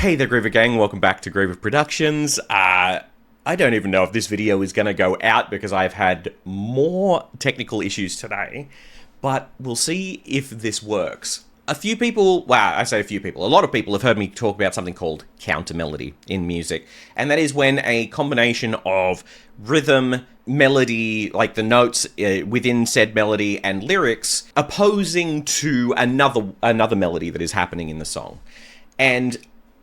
Hey there, Griever Gang. Welcome back to Griever Productions. I don't even know if this video is going to go out because I've had more technical issues today, but we'll see if this works. A few people, I say a few people, a lot of people have heard me talk about something called counter melody in music, and that is when a combination of rhythm, melody, like the notes within said melody, and lyrics opposing to another melody that is happening in the song. And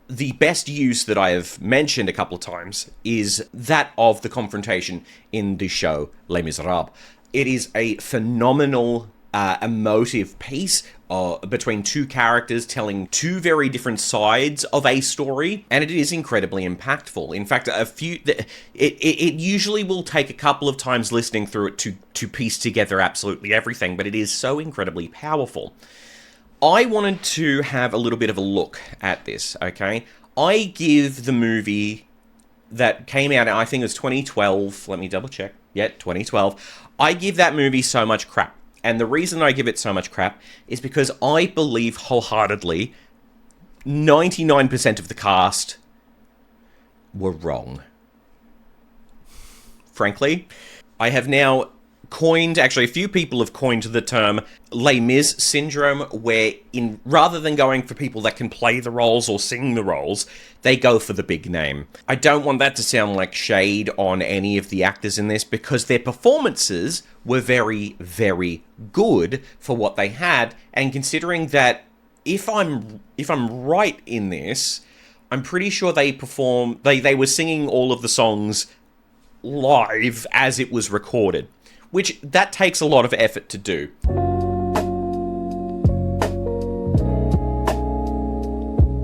the best use that I have mentioned a couple of times is that of the confrontation in the show Les Misérables. It is a phenomenal emotive piece between two characters telling two very different sides of a story, and it is incredibly impactful. In fact, it usually will take a couple of times listening through it to piece together absolutely everything, but it is so incredibly powerful. I wanted to have a little bit of a look at this, okay? I give the movie that came out, I think it was 2012, let me double check, yeah, 2012, I give that movie so much crap. And the reason I give it so much crap is because I believe wholeheartedly 99% of the cast were wrong. Frankly, I have now coined, actually a few people have coined the term Les Mis syndrome, where rather than going for people that can play the roles or sing the roles, they go for the big name. I don't want that to sound like shade on any of the actors in this, because their performances were very, very good for what they had, and considering that if I'm right in this, I'm pretty sure they were singing all of the songs live as it was recorded, which that takes a lot of effort to do.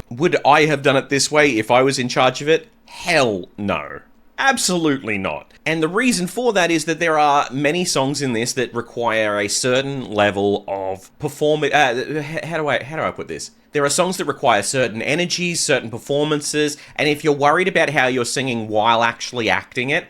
Would I have done it this way if I was in charge of it? Hell no. Absolutely not. And the reason for that is that there are many songs in this that require a certain level of performance. How do I put this? There are songs that require certain energies, certain performances, and if you're worried about how you're singing while actually acting it,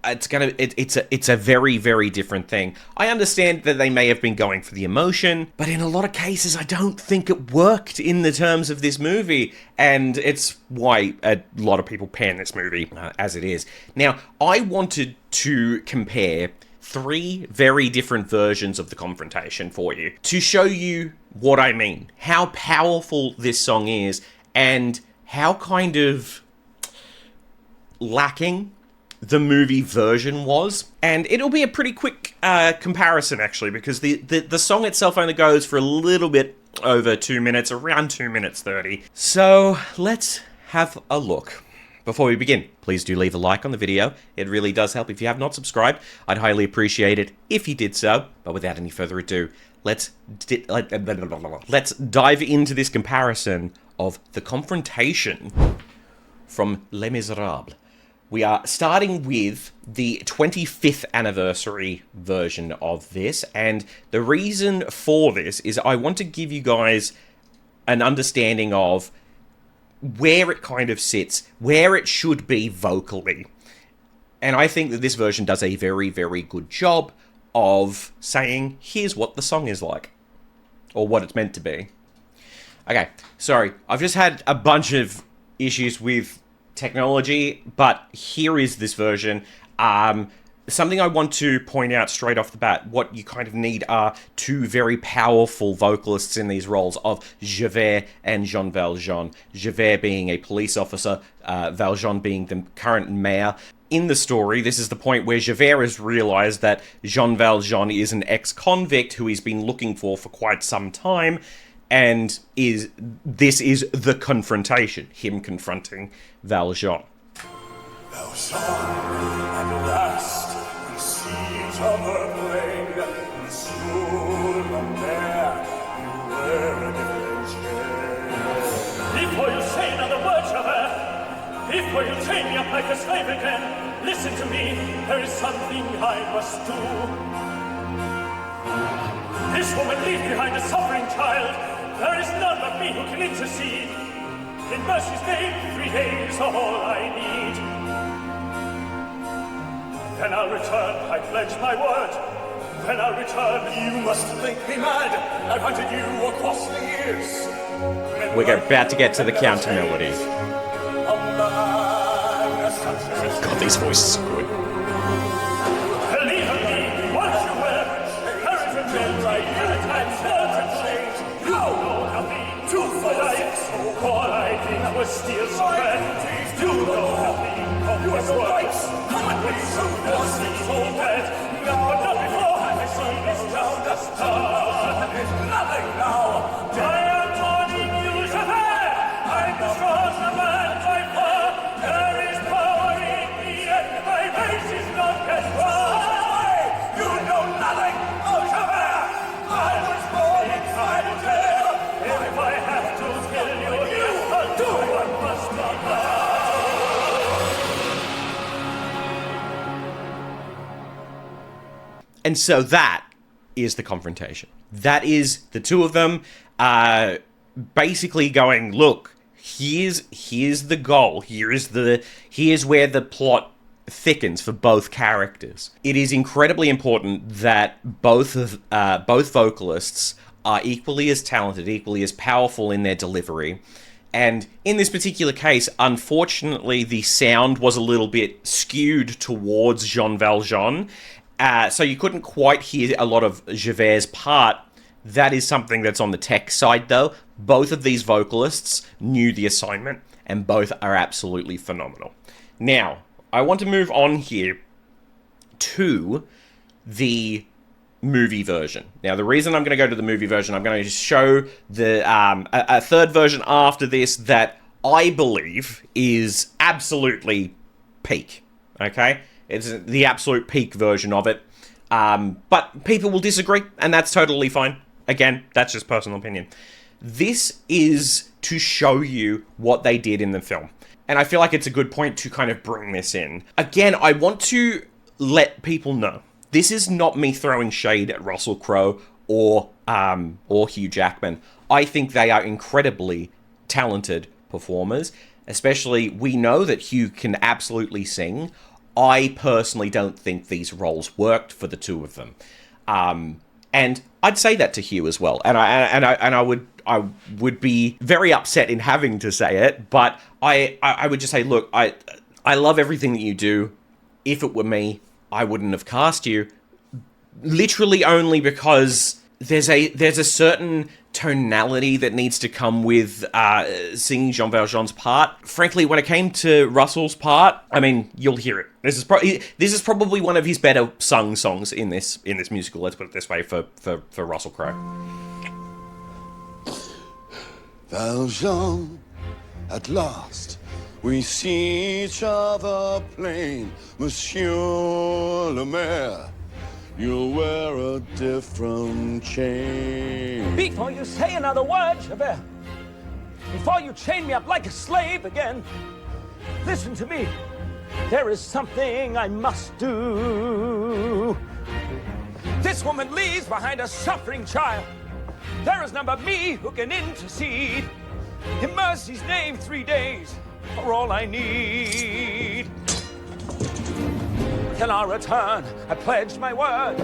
it's a very, very different thing. I understand that they may have been going for the emotion, but in a lot of cases, I don't think it worked in the terms of this movie, and it's why a lot of people pan this movie as it is. Now, I wanted to compare three very different versions of the confrontation for you to show you what I mean, how powerful this song is, and how kind of lacking the movie version was. And it'll be a pretty quick comparison, actually, because the song itself only goes for a little bit over 2 minutes, around 2 minutes 30. So let's have a look. Before we begin, please do leave a like on the video. It really does help. If you have not subscribed, I'd highly appreciate it if you did so. But without any further ado, let's dive into this comparison of the confrontation from Les Misérables. We are starting with the 25th anniversary version of this, and the reason for this is I want to give you guys an understanding of where it kind of sits, where it should be vocally. And I think that this version does a very, very good job of saying, here's what the song is like, or what it's meant to be. Okay, sorry, I've just had a bunch of issues with technology, but here is this version. Something I want to point out straight off the bat, what you kind of need are two very powerful vocalists in these roles of Javert and Jean Valjean. Javert being a police officer, Valjean being the current mayor. In the story, this is the point where Javert has realized that Jean Valjean is an ex-convict who he's been looking for quite some time, and this is the confrontation, him confronting Valjean. Valjean, at last, we see each other plain. Soon and there, you wear a different shade. Before you say another word, Javert, before you chain me up like a slave again, listen to me, there is something I must do. This woman leaves behind a suffering child. There is none but me who can intercede. In mercy's name, 3 days are all I need. Then I'll return, I pledge my word. When I return, You must think me mad. I've hunted you across the years. We're about to get to the counter melody. A man such as God, these voices are good. believe me, once you were, courage and men like you and certain change. You know nothing, Two for life, all I did was steal spread. You know nothing of You have this no world. rights. Come on, When you was so bad, but not before I see this down the star. nothing now. I am warning you, Javert! I'm the stronger man by far. There is power in me, and my race is not as far. You know nothing. Oh, Javert, I was born inside a tale. If I have to kill you, yes, I'll do what must be done. And so that is the confrontation. That is the two of them basically going, look, here's the goal. Here's where the plot thickens for both characters. It is incredibly important that both vocalists are equally as talented, equally as powerful in their delivery. And in this particular case, unfortunately, the sound was a little bit skewed towards Jean Valjean. So you couldn't quite hear a lot of Javert's part. That is something that's on the tech side, though. Both of these vocalists knew the assignment, and both are absolutely phenomenal. Now, I want to move on here to the movie version. Now, the reason I'm going to go to the movie version, I'm going to show the a third version after this that I believe is absolutely peak. Okay? It's the absolute peak version of it. But people will disagree, and that's totally fine. Again, that's just personal opinion. This is to show you what they did in the film. And I feel like it's a good point to kind of bring this in. Again, I want to let people know, this is not me throwing shade at Russell Crowe or Hugh Jackman. I think they are incredibly talented performers. Especially, we know that Hugh can absolutely sing. I personally don't think these roles worked for the two of them, and I'd say that to Hugh as well. And I would be very upset in having to say it, but I would just say, look, I love everything that you do. If it were me, I wouldn't have cast you. Literally only because there's a certain tonality that needs to come with singing Jean Valjean's part. Frankly, when it came to Russell's part, I mean, you'll hear it. This is probably one of his better sung songs in this musical. Let's put it this way for Russell Crowe. Valjean, at last, we see each other plain, Monsieur le Maire. You'll wear a different chain. Before you say another word, Javert, before you chain me up like a slave again, listen to me. There is something I must do. This woman leaves behind a suffering child. There is none but me who can intercede. In mercy's name, 3 days are all I need. Till our return, I pledged my word.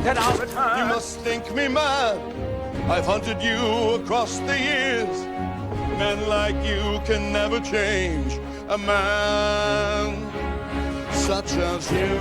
Till our return. You must think me mad. I've hunted you across the years. Men like you can never change. A man such as you.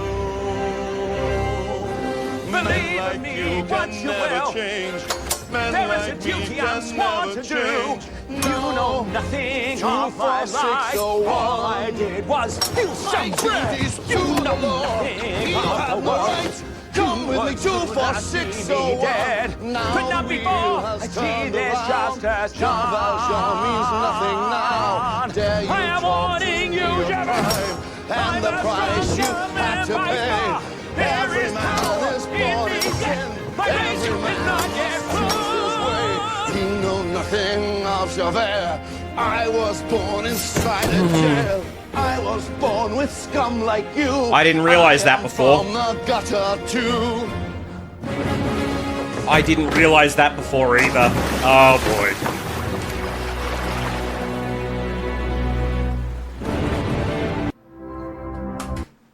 Believe like me, you what can you never will. change. Men There is like a duty me I'm can sworn never to do. change. You know nothing of my life. 24601. All I did was feel some duties You to the know law. nothing You of have the no world. rights. Come with me, Would not 24601. dead. Now But not the before wheel I has see turned this around. justice Jean Valjean means nothing now. Dare you I am talk warning to you, your Javert. crime and the I'm a price you stronger had to man by pay. far. There Every is man power is in born me in yet. sin. My race Every is man not yet must choose his way. You know nothing of Javert. I was born inside a jail. I was born with scum like you. I didn't realize that am before. From the gutter too. I didn't realize that before either. Oh boy.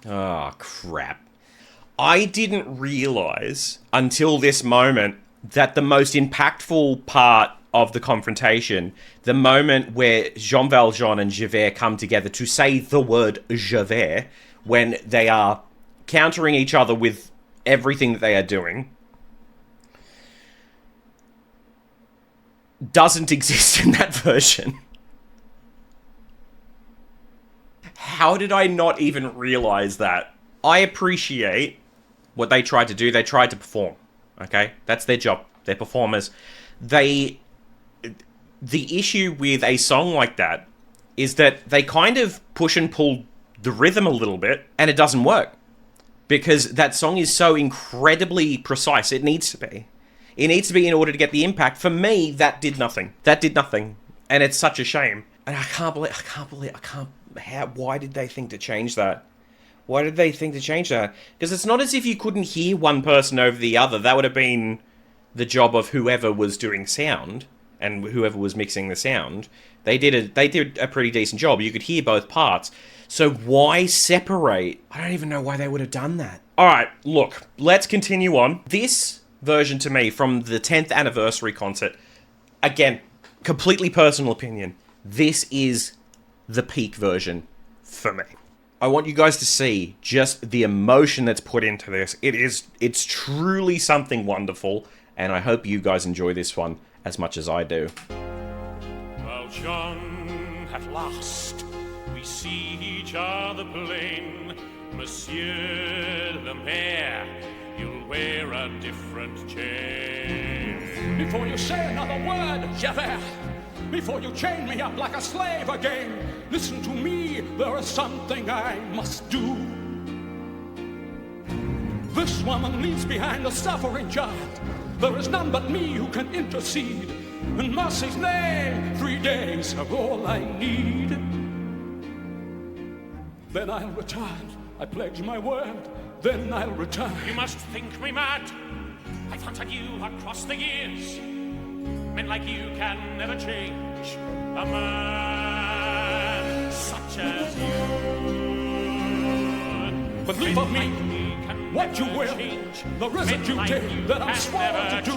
Oh crap. I didn't realize until this moment that the most impactful part of the confrontation, the moment where Jean Valjean and Javert come together to say the word Javert, when they are countering each other with everything that they are doing, doesn't exist in that version. How did I not even realize that? I appreciate what they tried to do. They tried to perform. Okay? That's their job. They're performers. The issue with a song like that is that they kind of push and pull the rhythm a little bit, and it doesn't work. Because that song is so incredibly precise. It needs to be. It needs to be in order to get the impact. For me, that did nothing. That did nothing. And it's such a shame. And why did they think to change that? Why did they think to change that? Because it's not as if you couldn't hear one person over the other. That would have been the job of whoever was doing sound and whoever was mixing the sound. They did a pretty decent job. You could hear both parts. So why separate? I don't even know why they would have done that. All right, look, let's continue on. This version to me from the 10th anniversary concert, again, completely personal opinion, this is the peak version for me. I want you guys to see just the emotion that's put into this. It's truly something wonderful, and I hope you guys enjoy this one as much as I do. Well, John, at last we see each other plain. Monsieur le Maire, you'll wear a different chain. Before you say another word, Javert, before you chain me up like a slave again, listen to me, there is something I must do. This woman leaves behind a suffering child. There is none but me who can intercede. In mercy's name, 3 days are all I need. Then I'll return. I pledge my word. Then I'll return. You must think me mad. I've hunted you across the years. Men like you can never change a man such as you. Believe of me, what you will, there is a duty that I'm sworn to do.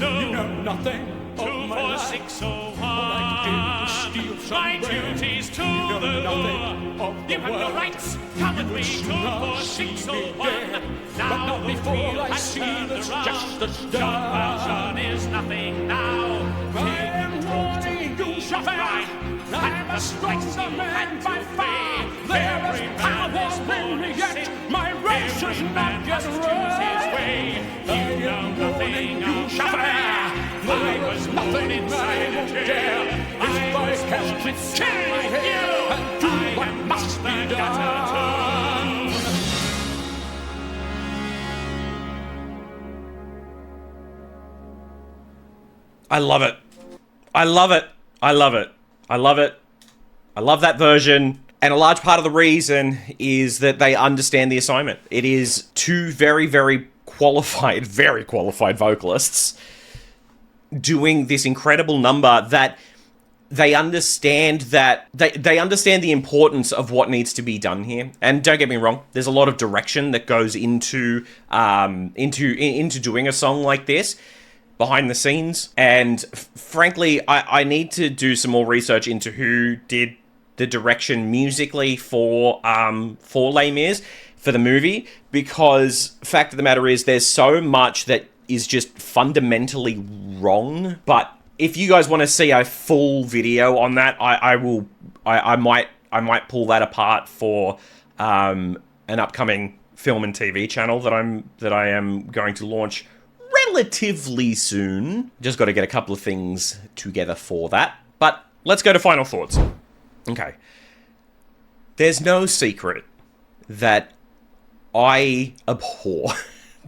You know nothing of my life. All I did was steal some My bread. duty's to You know the nothing law. of the You have no world. rights. Come with You me wish to to now see me 4601. dead, but Now not the before wheel I has see turned this around. justice John done. Valjean is nothing now. I am warning you, Javert. I'm a stronger man by far. There is power in me yet. My race is not yet run. You know nothing of Javert. There is nothing I won't dare. If I can kill you and do what must be done. I love it. I love it. I love it. I love it. I love that version. And a large part of the reason is that they understand the assignment. It is two very, very qualified vocalists doing this incredible number that they understand they understand the importance of what needs to be done here. And don't get me wrong, there's a lot of direction that goes into doing a song like this behind the scenes. And frankly, I need to do some more research into who did the direction musically for Les Mis, for the movie, because fact of the matter is there's so much that is just fundamentally wrong. But if you guys want to see a full video on that, I might pull that apart for an upcoming film and TV channel that I am going to launch relatively soon. Just got to get a couple of things together for that. But let's go to final thoughts. Okay. There's no secret that I abhor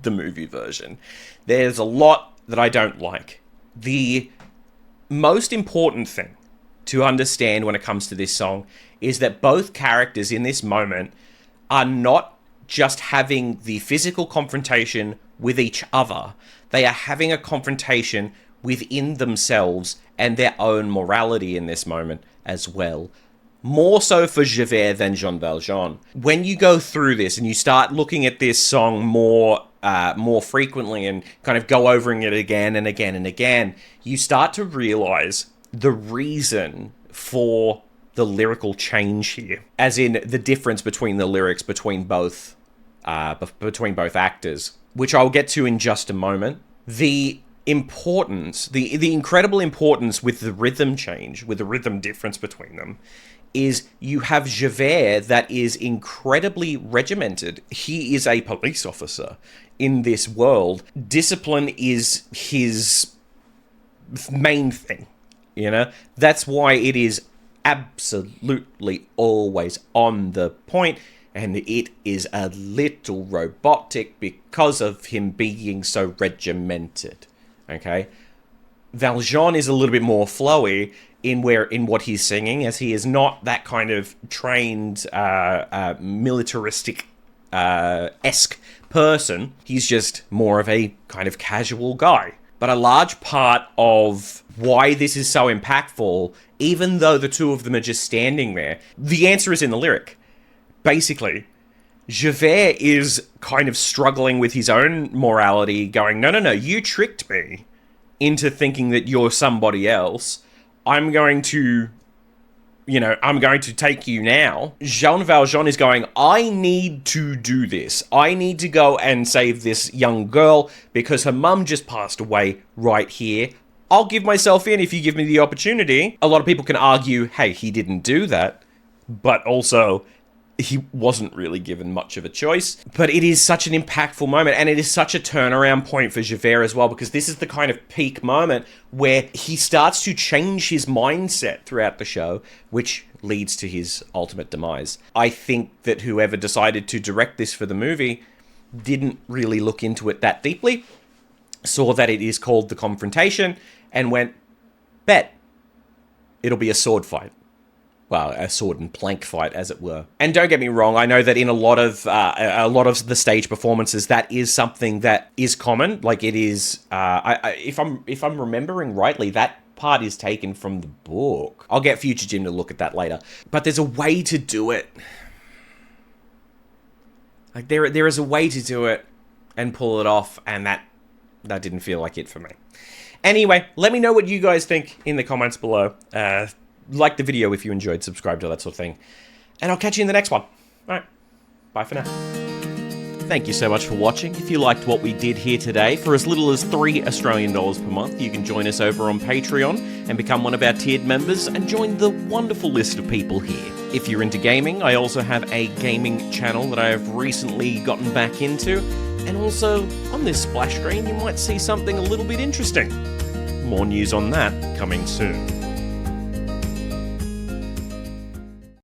the movie version. There's a lot that I don't like. The most important thing to understand when it comes to this song is that both characters in this moment are not just having the physical confrontation with each other. They are having a confrontation within themselves and their own morality in this moment as well. more so for Javert than Jean Valjean. When you go through this and you start looking at this song more frequently and kind of go over it again and again and again, you start to realize the reason for the lyrical change here, as in the difference between the lyrics between both actors, which I'll get to in just a moment. The importance, the incredible importance with the rhythm change, with the rhythm difference between them, is you have Javert that is incredibly regimented. He is a police officer in this world. Discipline is his main thing, you know? That's why it is absolutely always on the point, and it is a little robotic because of him being so regimented, okay? Valjean is a little bit more flowy in what he's singing, as he is not that kind of trained, militaristic, esque person. He's just more of a kind of casual guy. But a large part of why this is so impactful, even though the two of them are just standing there, the answer is in the lyric. Basically, Javert is kind of struggling with his own morality, going, no, you tricked me into thinking that you're somebody else. I'm going to take you now. Jean Valjean is going, I need to do this. I need to go and save this young girl because her mum just passed away right here. I'll give myself in if you give me the opportunity. A lot of people can argue, hey, he didn't do that. But also, he wasn't really given much of a choice. But it is such an impactful moment, and it is such a turnaround point for Javert as well, because this is the kind of peak moment where he starts to change his mindset throughout the show, which leads to his ultimate demise. I think that whoever decided to direct this for the movie didn't really look into it that deeply, saw that it is called The Confrontation, and went, bet, it'll be a sword fight. Well, a sword and plank fight, as it were. And don't get me wrong, I know that in a lot of the stage performances, that is something that is common. Like, it is, if I'm remembering rightly, that part is taken from the book. I'll get Future Jim to look at that later. But there's a way to do it. Like, there is a way to do it and pull it off, and that didn't feel like it for me. Anyway, let me know what you guys think in the comments below. Like the video if you enjoyed, subscribe to that sort of thing. And I'll catch you in the next one. Alright, bye for now. Thank you so much for watching. If you liked what we did here today, for as little as $3 Australian per month, you can join us over on Patreon and become one of our tiered members and join the wonderful list of people here. If you're into gaming, I also have a gaming channel that I have recently gotten back into. And also, on this splash screen, you might see something a little bit interesting. More news on that coming soon.